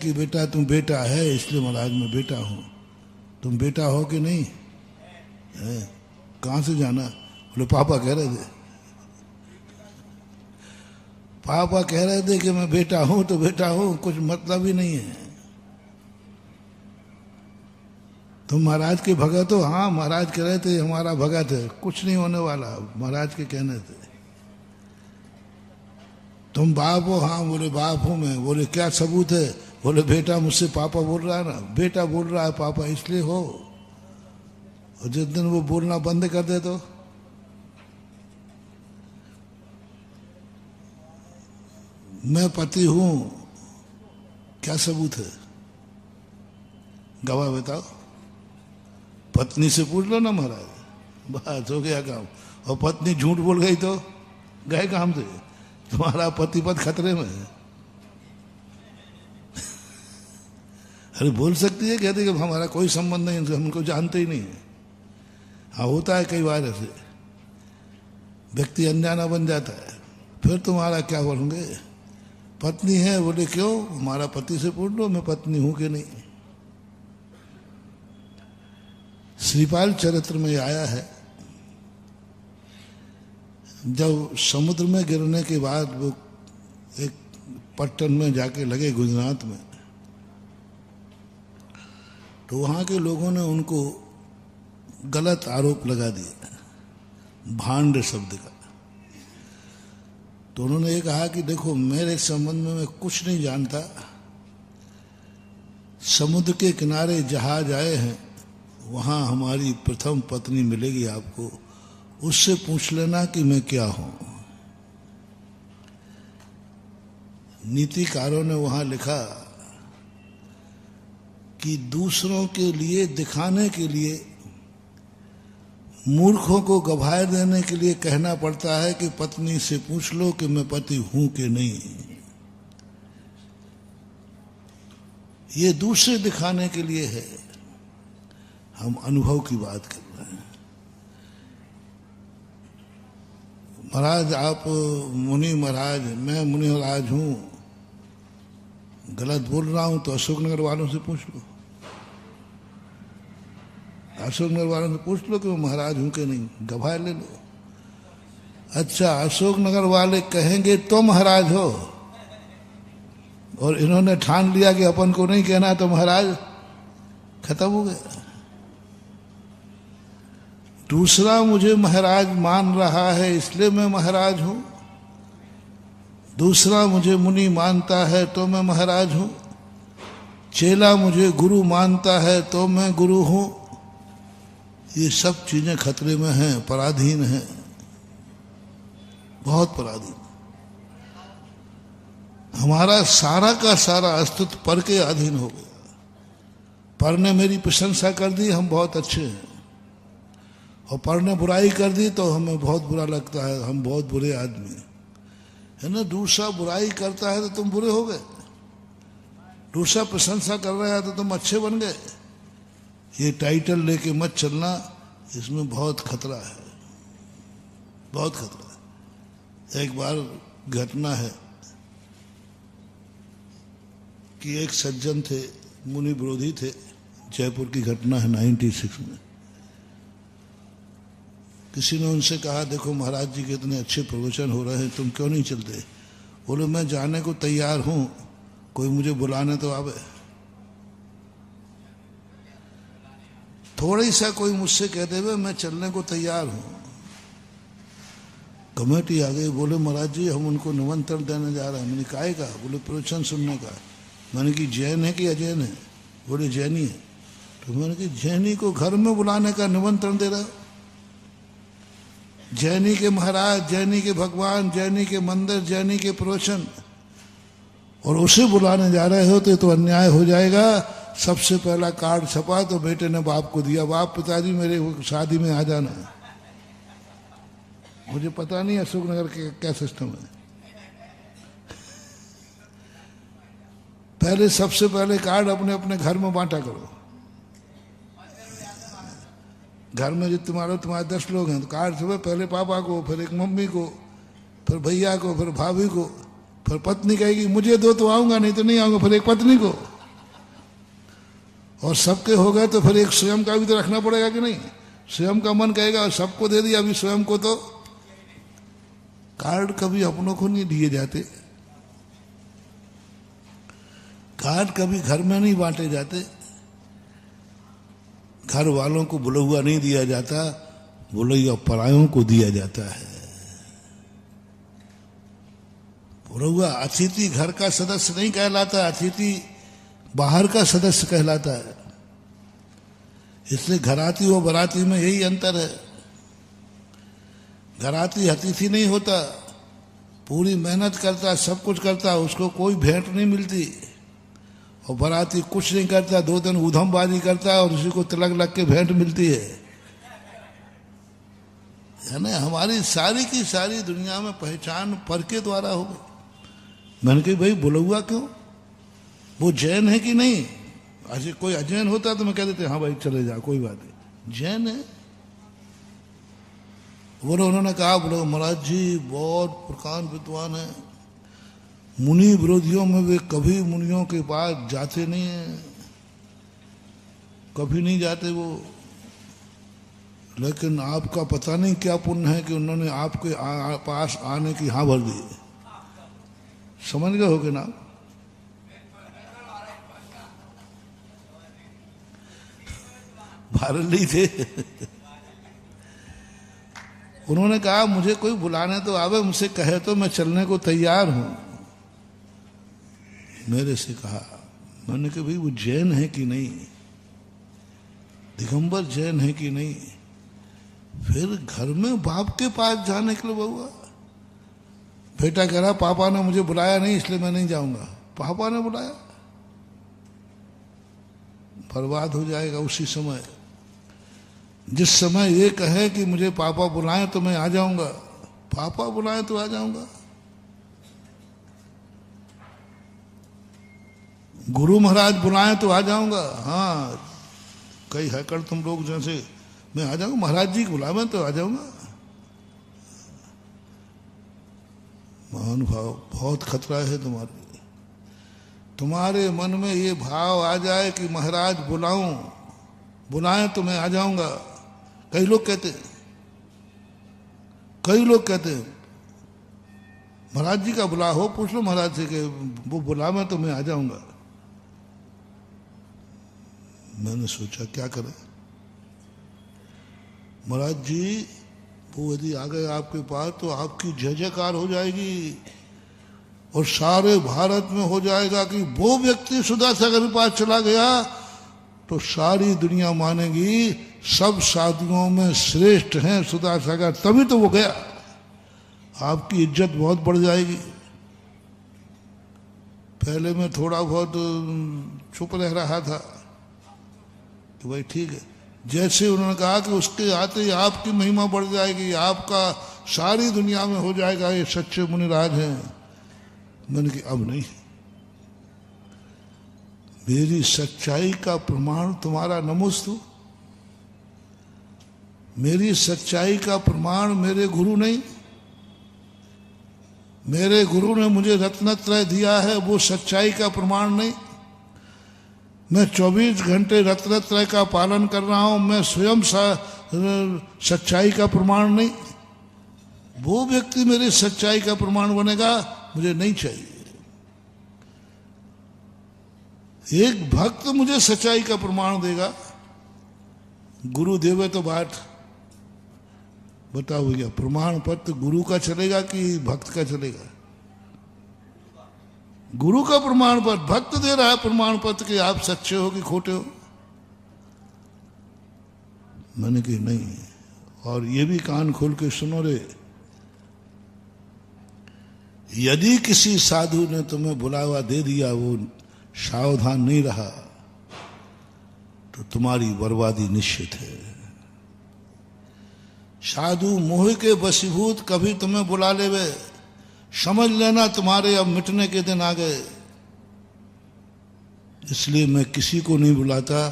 कि बेटा तुम बेटा है इसलिए महाराज मैं बेटा हूँ। तुम बेटा हो कि नहीं है? कहाँ से जाना? बोले पापा कह रहे थे, पापा कह रहे थे कि मैं बेटा हूँ तो बेटा हूँ, कुछ मतलब ही नहीं है। तुम महाराज के भगत हो? हाँ महाराज कह रहे थे हमारा भगत है, कुछ नहीं होने वाला, महाराज के कहने थे। तुम बाप हो? हाँ बोले बाप हूं मैं। बोले क्या सबूत है? बोले बेटा मुझसे पापा बोल रहा है ना, बेटा बोल रहा है पापा इसलिए हो। और जिस दिन वो बोलना बंद कर दे तो मैं पति हूं, क्या सबूत है? गवाह बताओ। पत्नी से पूछ लो ना महाराज, बस हो गया काम। और पत्नी झूठ बोल गई तो गए काम से, तुम्हारा पति पद खतरे में है। अरे बोल सकती है, कहते कि हमारा कोई संबंध नहीं, हम उनको जानते ही नहीं है। हाँ होता है कई बार ऐसे, व्यक्ति अनजाना बन जाता है। फिर तुम्हारा क्या बोलोगे? पत्नी है? बोले क्यों? हमारा पति से पूछ लो मैं पत्नी हूं कि नहीं। श्रीपाल चरित्र में आया है, जब समुद्र में गिरने के बाद वो एक पट्टन में जाके लगे गुजरात में, तो वहाँ के लोगों ने उनको गलत आरोप लगा दिया, भांड शब्द का। तो उन्होंने ये कहा कि देखो मेरे संबंध में मैं कुछ नहीं जानता, समुद्र के किनारे जहाज आए हैं, वहाँ हमारी प्रथम पत्नी मिलेगी आपको, उससे पूछ लेना कि मैं क्या हूं। नीतिकारों ने वहां लिखा कि दूसरों के लिए दिखाने के लिए, मूर्खों को गवाही देने के लिए कहना पड़ता है कि पत्नी से पूछ लो कि मैं पति हूं कि नहीं। ये दूसरे दिखाने के लिए है, हम अनुभव की बात कर रहे हैं। महाराज आप मुनि महाराज, मैं मुनि महाराज हूं, गलत बोल रहा हूं तो अशोकनगर वालों से पूछ लो, अशोकनगर वालों से पूछ लो कि मैं महाराज हूं कि नहीं, गवाही ले लो। अच्छा अशोकनगर वाले कहेंगे तो महाराज हो, और इन्होंने ठान लिया कि अपन को नहीं कहना तो महाराज, खत्म हो गया। दूसरा मुझे महाराज मान रहा है इसलिए मैं महाराज हूं, दूसरा मुझे मुनि मानता है तो मैं महाराज हूं, चेला मुझे गुरु मानता है तो मैं गुरु हूं। ये सब चीजें खतरे में हैं, पराधीन हैं, बहुत पराधीन। हमारा सारा का सारा अस्तित्व पर के अधीन हो गया। पर ने मेरी प्रशंसा कर दी, हम बहुत अच्छे हैं, और पर ने बुराई कर दी तो हमें बहुत बुरा लगता है, हम बहुत बुरे आदमी है ना। दूसरा बुराई करता है तो तुम बुरे हो गए, दूसरा प्रशंसा कर रहा है तो तुम अच्छे बन गए। ये टाइटल लेके मत चलना, इसमें बहुत खतरा है, बहुत खतरा है। एक बार घटना है कि एक सज्जन थे, मुनि विरोधी थे, जयपुर की घटना है 96 में। किसी ने उनसे कहा देखो महाराज जी के इतने अच्छे प्रवचन हो रहे हैं, तुम क्यों नहीं चलते? बोले मैं जाने को तैयार हूं, कोई मुझे बुलाने तो आवे। थोड़ी सा कोई मुझसे कह देवे मैं चलने को तैयार हूं। कमेटी आ गई, बोले महाराज जी हम उनको निमंत्रण देने जा रहे हैं। मैंने काहे का? बोले प्रवचन सुनने का। मैंने कि जैन है कि अजैन है? बोले जैनी है। तो मैंने कि जैनी को घर में बुलाने का निमंत्रण दे रहा? जैनी के महाराज, जैनी के भगवान, जैनी के मंदिर, जैनी के प्रवचन, और उसे बुलाने जा रहे हो तो अन्याय हो जाएगा। सबसे पहला कार्ड छपा तो बेटे ने बाप को दिया, बाप पिताजी मेरे शादी में आ जाना। मुझे पता नहीं अशोकनगर के क्या सिस्टम है। पहले सबसे पहले कार्ड अपने अपने घर में बांटा करो। घर में जो तुम्हारे 10 लोग हैं तो कार्ड सुबह पहले पापा को, फिर एक मम्मी को, फिर भैया को, फिर भाभी को, फिर पत्नी कहेगी मुझे दो तो आऊंगा, नहीं तो नहीं आऊंगा, फिर एक पत्नी को। और सबके हो गए तो फिर एक स्वयं का भी तो रखना पड़ेगा कि नहीं? स्वयं का मन कहेगा और सबको दे दिया, अभी स्वयं को तो कार्ड कभी अपनों को नहीं दिए जाते, कार्ड कभी घर में नहीं बांटे जाते, घर वालों को बुलहुआ नहीं दिया जाता, बुलहुआ परायों को दिया जाता है। बुलहुआ अतिथि घर का सदस्य नहीं कहलाता, अतिथि बाहर का सदस्य कहलाता है। इसलिए घराती और बराती में यही अंतर है। घराती अतिथि नहीं होता, पूरी मेहनत करता, सब कुछ करता, उसको कोई भेंट नहीं मिलती। और बराती कुछ नहीं करता, 2 दिन ऊधमबाजी करता और उसी को तिलक लग के भेंट मिलती है। यानी हमारी सारी की सारी दुनिया में पहचान पर के द्वारा हो गई। मैंने कही भाई बुलहुआ क्यों, वो जैन है कि नहीं? ऐसे कोई अजैन होता तो मैं कह देते हाँ भाई चले जा, कोई बात नहीं, जैन है। बोलो उन्होंने कहा, बोलो महाराज जी बहुत प्रकार विद्वान है, मुनि विरोधियों में वे कभी मुनियों के पास जाते नहीं हैं, कभी नहीं जाते वो। लेकिन आपका पता नहीं क्या पुण्य है कि उन्होंने आपके पास आने की हाँ भर दी। समझ गए हो कि ना? भारत नहीं थे। उन्होंने कहा मुझे कोई बुलाने तो आवे, मुझसे कहे तो मैं चलने को तैयार हूं। मेरे से कहा, मैंने कहा भाई वो जैन है कि नहीं, दिगंबर जैन है कि नहीं? फिर घर में बाप के पास जाने के लिए बहुआ, बेटा कह रहा पापा ने मुझे बुलाया नहीं इसलिए मैं नहीं जाऊंगा। पापा ने बुलाया, बर्बाद हो जाएगा उसी समय। जिस समय ये कहे कि मुझे पापा बुलाएं तो मैं आ जाऊंगा, पापा बुलाएं तो आ जाऊंगा। गुरु महाराज बुलाएं तो आ जाऊंगा, हाँ कई हैकर तुम लोग जैसे, मैं आ जाऊंगा। महाराज जी बुलावें तो आ जाऊंगा। महानुभाव बहुत खतरा है तुम्हारे, तुम्हारे मन में ये भाव आ जाए कि महाराज बुलाएं तो मैं आ जाऊंगा। कई लोग कहते महाराज जी का बुला हो, पूछ लो महाराज से कि वो बुलावे तो मैं आ जाऊंगा। मैंने सोचा क्या करें, महाराज जी वो यदि आ गए आपके पास तो आपकी जय जयकार हो जाएगी और सारे भारत में हो जाएगा कि वो व्यक्ति सुधासागर के पास चला गया तो सारी दुनिया मानेगी सब साधुओं में श्रेष्ठ हैं सुधासागर, तभी तो वो गया। आपकी इज्जत बहुत बढ़ जाएगी। पहले मैं थोड़ा बहुत चुप रह रहा था तो भाई ठीक है। जैसे उन्होंने कहा कि उसके आते ही आपकी महिमा बढ़ जाएगी, आपका सारी दुनिया में हो जाएगा, ये सच्चे मुनिराज हैं। मैंने कहा अब नहीं, मेरी सच्चाई का प्रमाण तुम्हारा नमोस्तु, मेरी सच्चाई का प्रमाण मेरे गुरु नहीं। मेरे गुरु ने मुझे रत्नत्रय दिया है, वो सच्चाई का प्रमाण नहीं। मैं 24 घंटे रत्नत्रय का पालन कर रहा हूं, मैं स्वयं सच्चाई का प्रमाण नहीं। वो व्यक्ति मेरी सच्चाई का प्रमाण बनेगा, मुझे नहीं चाहिए। एक भक्त मुझे सच्चाई का प्रमाण देगा, गुरु देवे तो बात। बताओ भैया, प्रमाण पत्र गुरु का चलेगा कि भक्त का चलेगा? गुरु का प्रमाण पत्र, भक्त दे रहा है प्रमाण पत्र कि आप सच्चे हो कि खोटे हो। मैंने कहा नहीं, और ये भी कान खोल के सुनो रे, यदि किसी साधु ने तुम्हें बुलावा दे दिया, वो सावधान नहीं रहा, तो तुम्हारी बर्बादी निश्चित है। साधु मोह के वशीभूत कभी तुम्हें बुला लेवे, समझ लेना तुम्हारे अब मिटने के दिन आ गए। इसलिए मैं किसी को नहीं बुलाता,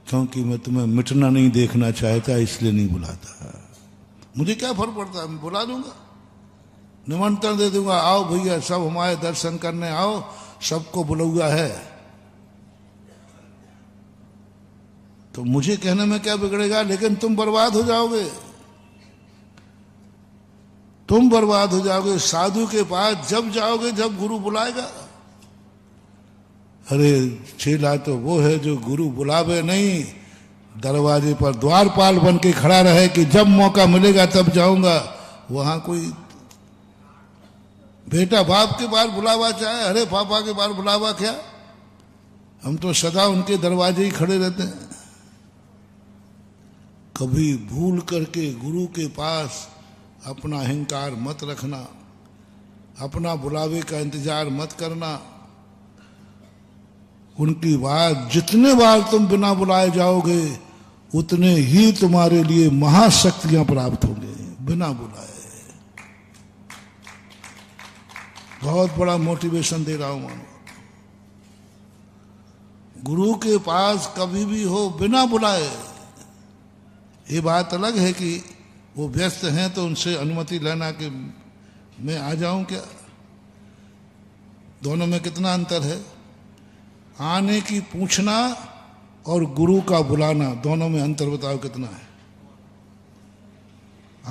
क्योंकि मैं तुम्हें मिटना नहीं देखना चाहता, इसलिए नहीं बुलाता। मुझे क्या फर्क पड़ता है, मैं बुला दूंगा, निमंत्रण दे दूंगा, आओ भैया सब हमारे दर्शन करने आओ, सबको बुलौआ है। तो मुझे कहने में क्या बिगड़ेगा, लेकिन तुम बर्बाद हो जाओगे, तुम बर्बाद हो जाओगे। साधु के पास जब जाओगे जब गुरु बुलाएगा। अरे चेला तो वो है जो गुरु बुलावे नहीं, दरवाजे पर द्वारपाल बन के खड़ा रहे कि जब मौका मिलेगा तब जाऊंगा। वहां कोई बेटा बाप के बार बुलावा चाहे, अरे पापा के बार बुलावा क्या, हम तो सदा उनके दरवाजे ही खड़े रहते हैं। कभी भूल करके गुरु के पास अपना अहंकार मत रखना, अपना बुलावे का इंतजार मत करना। उनकी बात जितने बार तुम बिना बुलाए जाओगे उतने ही तुम्हारे लिए महाशक्तियां प्राप्त होंगे बिना बुलाए। बहुत बड़ा मोटिवेशन दे रहा हूं मानो। गुरु के पास कभी भी हो बिना बुलाए। ये बात अलग है कि वो व्यस्त हैं तो उनसे अनुमति लेना कि मैं आ जाऊं क्या, दोनों में कितना अंतर है। आने की पूछना और गुरु का बुलाना, दोनों में अंतर बताओ कितना है।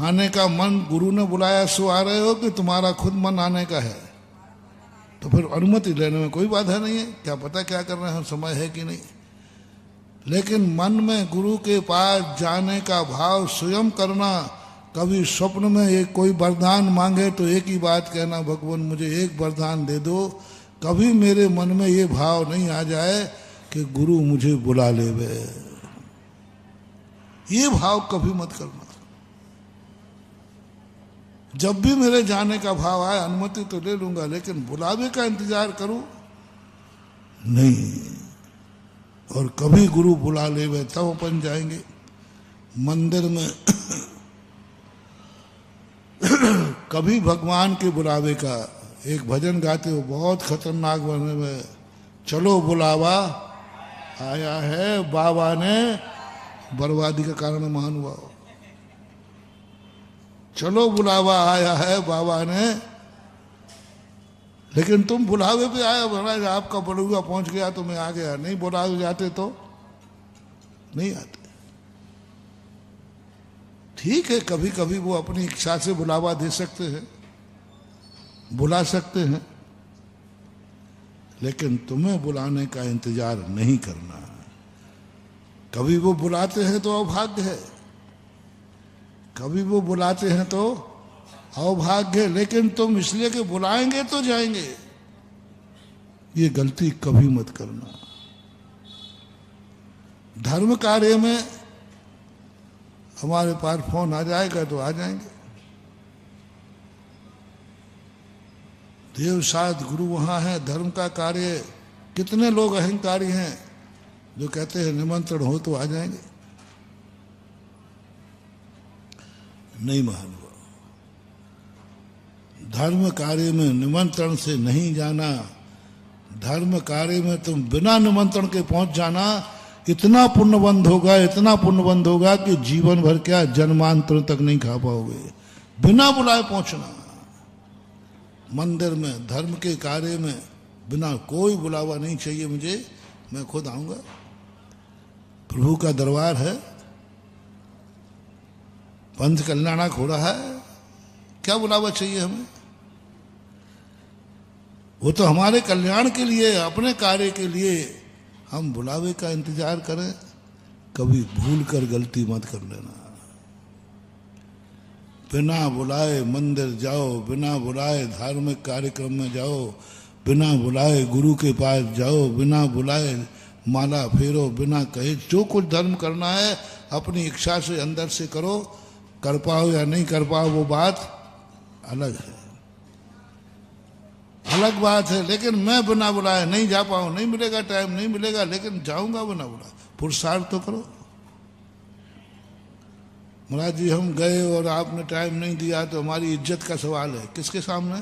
आने का मन गुरु ने बुलाया सो आ रहे हो कि तुम्हारा खुद मन आने का है, तो फिर अनुमति लेने में कोई बाधा नहीं है। क्या पता क्या कर रहे हैं, समय है कि नहीं। लेकिन मन में गुरु के पास जाने का भाव स्वयं करना। कभी स्वप्न में एक कोई वरदान मांगे तो एक ही बात कहना, भगवान मुझे एक वरदान दे दो। कभी मेरे मन में ये भाव नहीं आ जाए कि गुरु मुझे बुला लेवे, ये भाव कभी मत करना। जब भी मेरे जाने का भाव आए अनुमति तो ले लूंगा, लेकिन बुलावे का इंतजार करूं नहीं। और कभी गुरु बुला लेवे तब अपन जाएंगे मंदिर में। कभी भगवान के बुलावे का, एक भजन गाते हो बहुत खतरनाक बने में, चलो बुलावा आया है बाबा ने बर्बादी का कारण महानुभाव। चलो बुलावा आया है बाबा ने, लेकिन तुम बुलावे पे आए, महाराज आपका बलुआ पहुंच गया तो मैं आ गया। नहीं बुलावे जाते तो नहीं आते। ठीक है, कभी कभी वो अपनी इच्छा से बुलावा दे सकते हैं, बुला सकते हैं, लेकिन तुम्हें बुलाने का इंतजार नहीं करना। कभी वो बुलाते हैं तो अभाग्य है, कभी वो बुलाते हैं तो अभाग्य है, लेकिन तुम इसलिए कि बुलाएंगे तो जाएंगे, ये गलती कभी मत करना। धर्म कार्य में हमारे पास फोन आ जाएगा तो आ जाएंगे। देव साध गुरु वहां है, धर्म का कार्य। कितने लोग अहंकारी हैं जो कहते हैं निमंत्रण हो तो आ जाएंगे। नहीं महानुभाव, धर्म कार्य में निमंत्रण से नहीं जाना। धर्म कार्य में तुम बिना निमंत्रण के पहुंच जाना, इतना पुण्यबंध होगा, इतना पुण्यबंध होगा कि जीवन भर क्या जन्मांतर तक नहीं खा पाओगे। बिना बुलाए पहुंचना मंदिर में, धर्म के कार्य में बिना कोई बुलावा नहीं चाहिए मुझे, मैं खुद आऊंगा। प्रभु का दरबार है, पंथ कल्याणक हो रहा है, क्या बुलावा चाहिए हमें। वो तो हमारे कल्याण के लिए, अपने कार्य के लिए हम बुलावे का इंतजार करें। कभी भूल कर गलती मत कर लेना। बिना बुलाए मंदिर जाओ, बिना बुलाए धार्मिक कार्यक्रम में जाओ, बिना बुलाए गुरु के पास जाओ, बिना बुलाए माला फेरो, बिना कहे जो कुछ धर्म करना है अपनी इच्छा से अंदर से करो। कर पाओ या नहीं कर पाओ वो बात अलग है, अलग बात है। लेकिन मैं बिना बुलाए नहीं जा पाऊं, नहीं मिलेगा टाइम, नहीं मिलेगा, लेकिन जाऊंगा बिना बुलाए। पुरुषार्थ तो करो। महाराज जी हम गए और आपने टाइम नहीं दिया तो हमारी इज्जत का सवाल है। किसके सामने?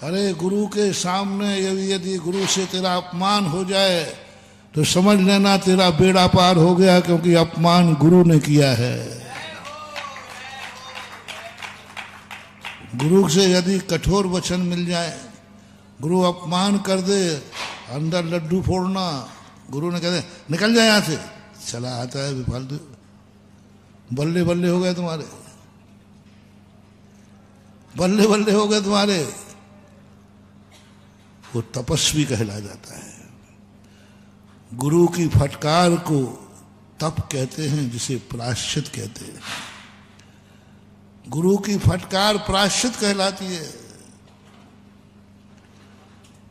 अरे गुरु के सामने यदि गुरु से तेरा अपमान हो जाए तो समझ लेना तेरा बेड़ा पार हो गया, क्योंकि अपमान गुरु ने किया है। गुरु से यदि कठोर वचन मिल जाए, गुरु अपमान कर दे, अंदर लड्डू फोड़ना, गुरु ने कहते निकल जाए यहां से, चला आता है फालतू, बल्ले बल्ले हो गए तुम्हारे, बल्ले बल्ले हो गए तुम्हारे। वो तपस्वी कहला जाता है। गुरु की फटकार को तप कहते हैं, जिसे प्रायश्चित कहते हैं। गुरु की फटकार प्रायश्चित कहलाती है।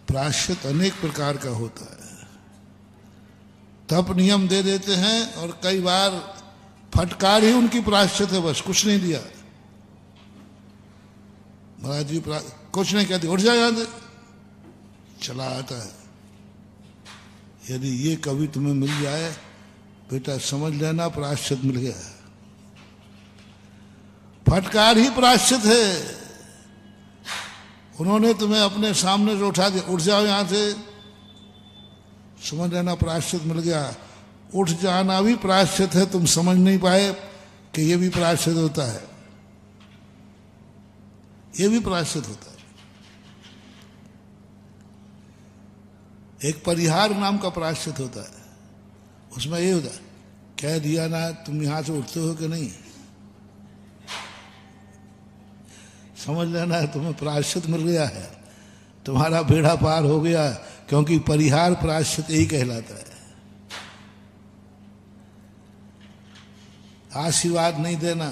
प्रायश्चित अनेक प्रकार का होता है। तप नियम दे देते हैं और कई बार फटकार ही उनकी प्रायश्चित है, बस कुछ नहीं दिया। महाराज जी कुछ नहीं कहते, उठ जाए यहां से, चला आता है। यदि ये कभी तुम्हें मिल जाए बेटा, समझ लेना प्रायश्चित मिल गया। फटकार ही प्रायश्चित है। उन्होंने तुम्हें अपने सामने से उठा दिया, उठ जाओ यहां से, समझ लेना प्रायश्चित मिल गया। उठ जाना भी प्रायश्चित है, तुम समझ नहीं पाए कि ये भी प्रायश्चित होता है, ये भी प्रायश्चित होता है। एक परिहार नाम का प्रायश्चित होता है। उसमें ये होता है, कह दिया ना तुम यहां से उठते हो कि नहीं, समझ लेना है तुम्हें प्रायश्चित मिल गया है, तुम्हारा बेड़ा पार हो गया। क्योंकि परिहार प्रायश्चित यही कहलाता है। आशीर्वाद नहीं देना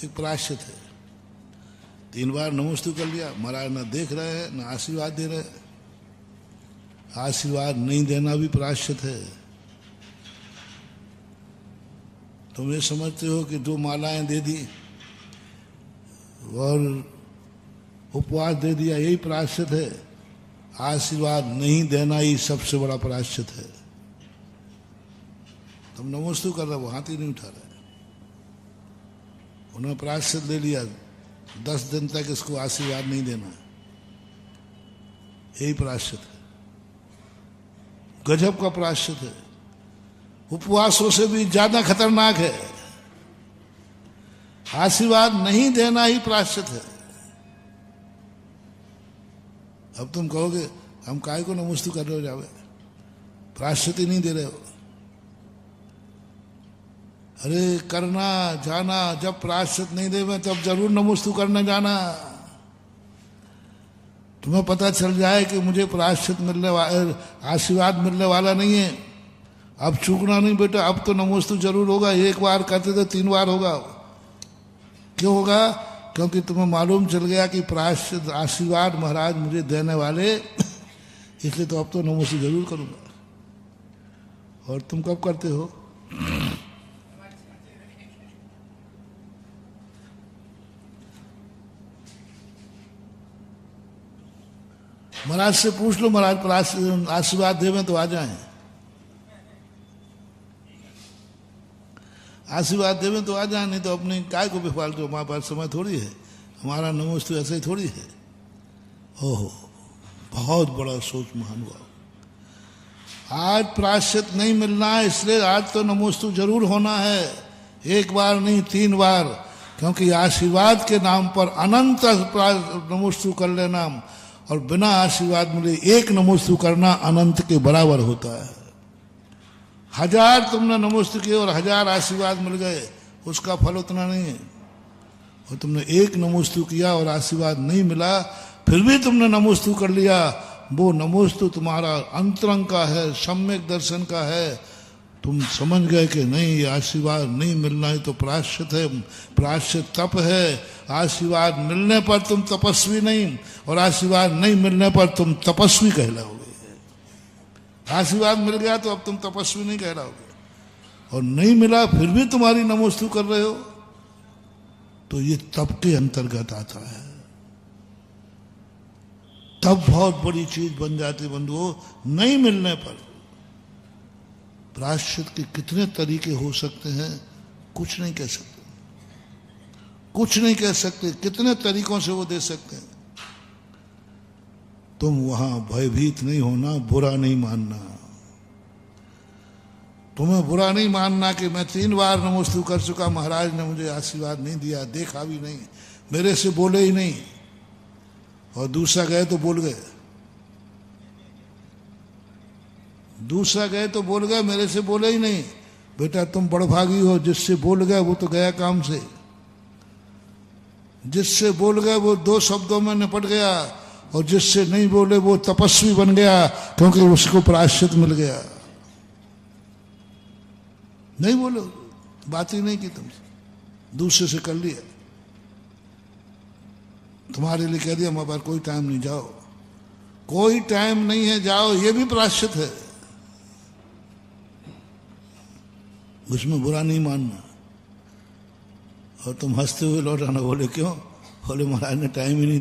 एक प्रायश्चित है। 3 बार नमस्ते कर लिया, महाराज ना देख रहे हैं ना आशीर्वाद दे रहे। आशीर्वाद नहीं देना भी प्रायश्चित है। तुम ये समझते हो कि 2 मालाएं दे दी और उपवास दे दिया, यही प्रायश्चित है। आशीर्वाद नहीं देना ही सबसे बड़ा प्रायश्चित है। तुम नमस्ते कर रहे हो, हाथ ही नहीं उठा रहे। उन्होंने प्रायश्चित ले लिया, 10 दिन तक इसको आशीर्वाद नहीं देना, यही प्रायश्चित है। गजब का प्रायश्चित है। उपवासों से भी ज्यादा खतरनाक है। आशीर्वाद नहीं देना ही प्रायश्चित है। अब तुम कहोगे हम काय को नमस्ते कर रहे हो, जावे प्रायश्चित ही नहीं दे रहे हो। अरे करना जाना, जब प्रायश्चित नहीं देवे तब जरूर नमस्ते करने जाना। तुम्हें पता चल जाए कि मुझे प्रायश्चित मिलने वाला, आशीर्वाद मिलने वाला नहीं है, अब चूकना नहीं बेटा, अब तो नमोस्तु जरूर होगा। 1 बार करते तो 3 बार होगा। क्यों होगा? क्योंकि तुम्हें मालूम चल गया कि प्रायश्चित आशीर्वाद महाराज मुझे देने वाले, इसलिए तो अब तो नमोस्तु जरूर करूंगा। और तुम कब करते हो? महाराज से पूछ लो, महाराज आशीर्वाद देवें तो आ जाएं। आशीर्वाद देवें तो आ जाए, नहीं तो अपने काय को बेफालतू, हमारे पास समय थोड़ी है। हमारा नमोस्तु ऐसे ही थोड़ी है। ओहो, बहुत बड़ा सोच महानुभाव। आज प्रायश्चित नहीं मिलना है, इसलिए आज तो नमोस्तु जरूर होना है। 1 बार नहीं 3 बार, क्योंकि आशीर्वाद के नाम पर अनंत नमोस्तु कर लेना और बिना आशीर्वाद मिले 1 नमोस्तु करना अनंत के बराबर होता है। 1000 तुमने नमोस्तु किए और 1000 आशीर्वाद मिल गए, उसका फल उतना नहीं है। और तुमने 1 नमोस्तु किया और आशीर्वाद नहीं मिला, फिर भी तुमने नमोस्तु कर लिया, वो नमोस्तु तुम्हारा अंतरंग का है, सम्यक दर्शन का है। तुम समझ गए कि नहीं, ये आशीर्वाद नहीं मिलना ही तो प्रायश्चित है, प्रायश्चित तप है। आशीर्वाद मिलने पर तुम तपस्वी नहीं, और आशीर्वाद नहीं मिलने पर तुम तपस्वी कहलाओगे। आशीर्वाद मिल गया तो अब तुम तपस्वी नहीं कहलाओगे, और नहीं मिला फिर भी तुम्हारी नमोस्तु कर रहे हो, तो ये तप के अंतर्गत आता है। तब बहुत बड़ी चीज बन जाती बंधुओं। नहीं मिलने पर प्रायश्चित के कितने तरीके हो सकते हैं, कुछ नहीं कह सकते, कुछ नहीं कह सकते। कितने तरीकों से वो दे सकते हैं। तुम वहां भयभीत नहीं होना, बुरा नहीं मानना। तुम्हें बुरा नहीं मानना कि मैं 3 बार नमोस्तु कर चुका, महाराज ने मुझे आशीर्वाद नहीं दिया, देखा भी नहीं, मेरे से बोले ही नहीं, और दूसरा गए तो बोल गए। दूसरा गए तो बोल गए, मेरे से बोले ही नहीं। बेटा तुम बड़भागी हो, जिससे बोल गए वो तो गया काम से, जिससे बोल गए वो 2 शब्दों में निपट गया, और जिससे नहीं बोले वो तपस्वी बन गया, क्योंकि उसको प्रायश्चित मिल गया। नहीं बोलो, बात ही नहीं की तुमसे, दूसरे से कर लिया, तुम्हारे लिए कह दिया हमारे पास कोई टाइम नहीं, जाओ, कोई टाइम नहीं है, जाओ, ये भी प्रायश्चित है, उसमें बुरा नहीं मानना। और तुम हंसते हुए लौट आना। बोले क्यों? बोले महाराज ने टाइम ही नहीं दिया।